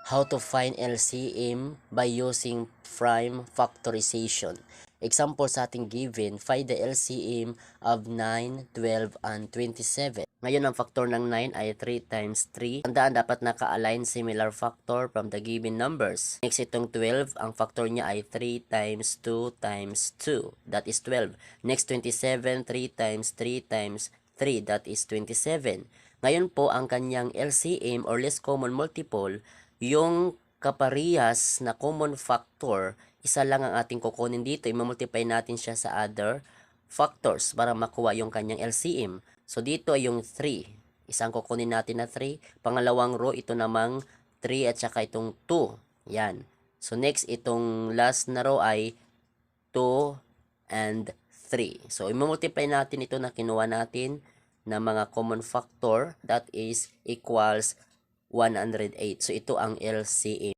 How to find LCM by using prime factorization. Example sa ating given, find the LCM of 9, 12, and 27. Ngayon, ang factor ng 9 ay 3 times 3. Tandaan, dapat naka-align similar factor from the given numbers. Next, itong 12, ang factor niya ay 3 times 2 times 2. That is 12. Next, 27, 3 times 3 times 3. That is 27. Ngayon po, ang kanyang LCM or least common multiple, yung kaparehas na common factor, isa lang ang ating kukunin dito. I-multiply natin siya sa other factors para makuha yung kanyang LCM. So, dito ay yung 3. Isang kukunin natin na 3. Pangalawang row, ito namang 3 at saka itong 2. Yan. So, next, itong last na row ay 2 and 3. So, i-multiply natin ito na kinuha natin na mga common factor, that is equals 108. So, ito ang LCM.